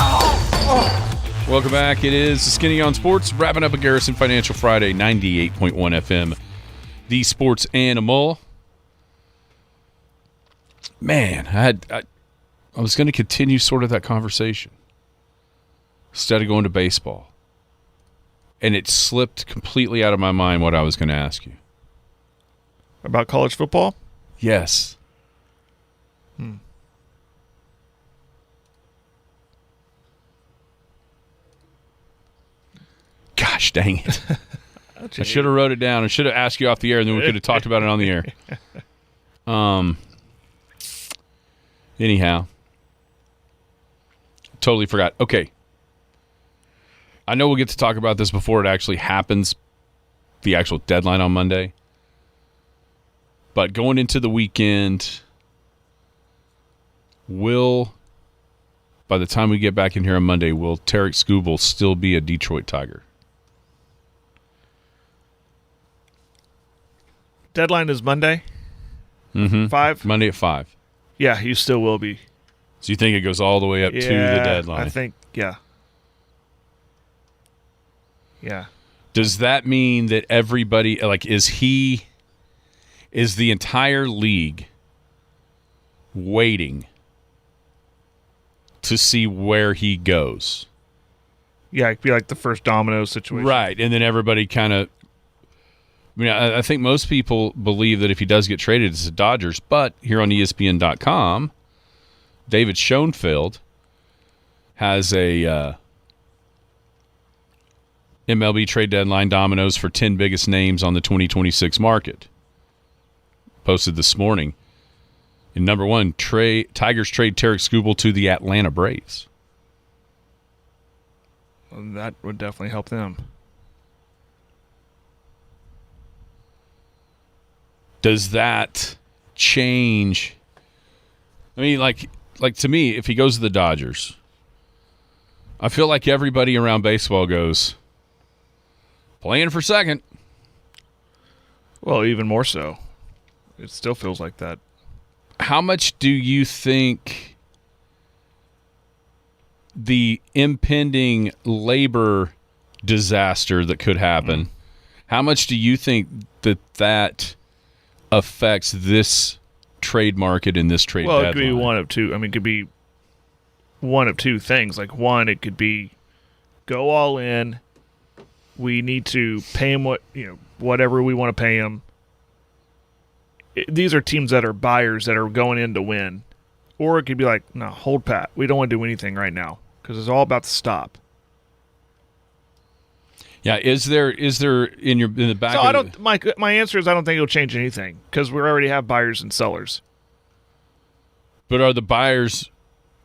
Welcome back. It is the Skinny on Sports, wrapping up a Garrison Financial Friday, 98.1 FM, the sports animal. Man, I was going to continue sort of that conversation instead of going to baseball. And it slipped completely out of my mind what I was going to ask you. About college football? Yes. Gosh dang it. I should have wrote it down. I should have asked you off the air, and then we could have talked about it on the air. Anyhow. Totally forgot. Okay. I know we'll get to talk about this before it actually happens, the actual deadline on Monday. But going into the weekend, by the time we get back in here on Monday, will Tarek Skubal still be a Detroit Tiger? Deadline is Monday? 5? Monday at 5. Yeah, he still will be. So you think it goes all the way up to the deadline? I think, yeah. Yeah. Does that mean that everybody, like, is the entire league waiting to see where he goes? Yeah, it'd be like the first domino situation. Right, and then everybody kind of, I think most people believe that if he does get traded, it's the Dodgers, but here on ESPN.com, David Schoenfeld has a MLB trade deadline dominoes for 10 biggest names on the 2026 market. Posted this morning. And number 1, Tigers trade Tarek Skubal to the Atlanta Braves. Well, that would definitely help them. Does that change? I mean, like to me, if he goes to the Dodgers, I feel like everybody around baseball goes, playing for second. Well, even more so. It still feels like that. How much do you think the impending labor disaster that could happen, how much do you think that affects this trade market and this trade deadline? Well, it could be one of two. I mean, it could be one of two things. Like, one, it could be go all in. We need to pay him whatever we want to pay him. These are teams that are buyers that are going in to win. Or it could be like, no, hold pat. We don't want to do anything right now because it's all about to stop. Yeah, is there in the back? So my answer is I don't think it'll change anything because we already have buyers and sellers. But are the buyers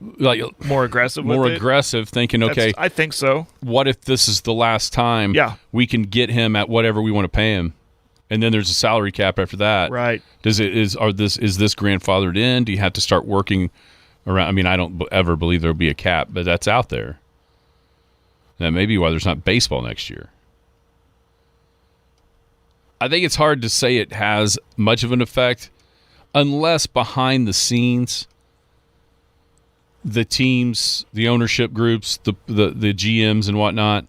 like more aggressive? Thinking, okay, I think so. What if this is the last time? Yeah. We can get him at whatever we want to pay him, and then there's a salary cap after that. Right. Is this grandfathered in? Do you have to start working around? I mean, I don't ever believe there'll be a cap, but that's out there. That may be why there's not baseball next year. I think it's hard to say it has much of an effect unless behind the scenes the teams, the ownership groups, the GMs and whatnot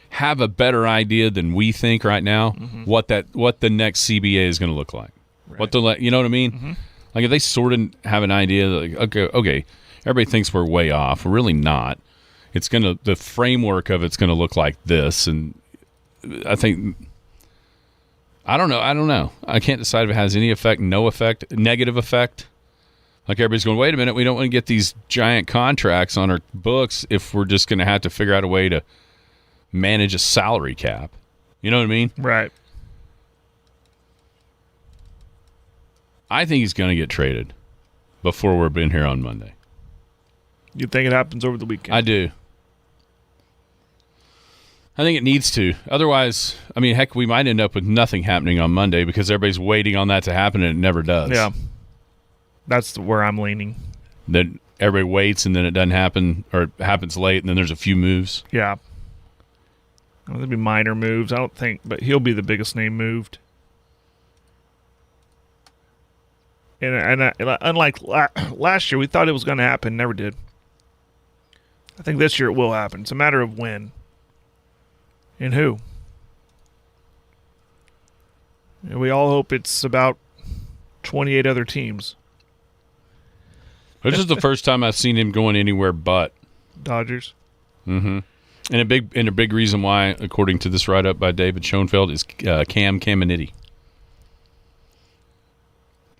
have a better idea than we think right now what the next CBA is going to look like. Right. You know what I mean? Mm-hmm. Like if they sort of have an idea that okay, everybody thinks we're way off. We're really not. The framework of it's going to look like this, and I think I don't know. I can't decide if it has any effect, no effect, negative effect. Like everybody's going, wait a minute, we don't want to get these giant contracts on our books if we're just going to have to figure out a way to manage a salary cap. You know what I mean? Right. I think he's going to get traded before we're in here on Monday. You think it happens over the weekend? I do. I think it needs to. Otherwise, I mean, heck, we might end up with nothing happening on Monday because everybody's waiting on that to happen and it never does. Yeah. That's where I'm leaning. Then everybody waits and then it doesn't happen, or it happens late and then there's a few moves. Yeah. There'll be minor moves, I don't think, but he'll be the biggest name moved. And unlike last year, we thought it was going to happen, never did. I think this year it will happen. It's a matter of when. And who. And we all hope it's about 28 other teams. This is the first time I've seen him going anywhere but Dodgers. Mm-hmm. And a big reason why, according to this write-up by David Schoenfeld, is Cam Cignetti.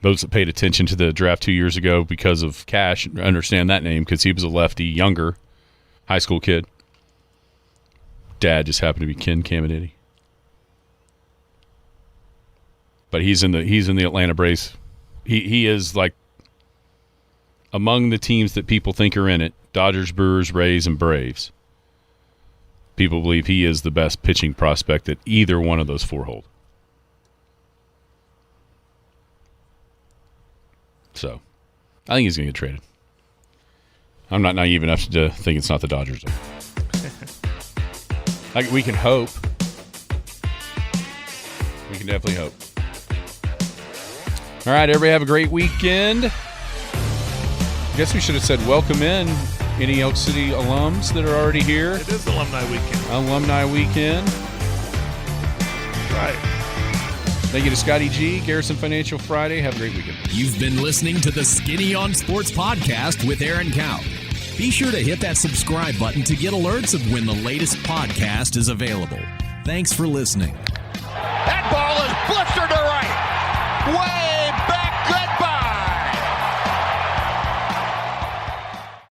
Those that paid attention to the draft 2 years ago because of Cash understand that name because he was a lefty, younger high school kid. Dad just happened to be Ken Cignetti. But he's in the Atlanta Braves. He is like among the teams that people think are in it, Dodgers, Brewers, Rays, and Braves. People believe he is the best pitching prospect that either one of those four hold. So, I think he's going to get traded. I'm not naive enough to think it's not the Dodgers. We can hope. We can definitely hope. All right, everybody have a great weekend. I guess we should have said welcome in any Elk City alums that are already here. It is Alumni Weekend. Alumni Weekend. Thank you to Scotty G, Garrison Financial Friday. Have a great weekend. You've been listening to the Skinny on Sports podcast with Aaron Cow. Be sure to hit that subscribe button to get alerts of when the latest podcast is available. Thanks for listening. That ball is blistered.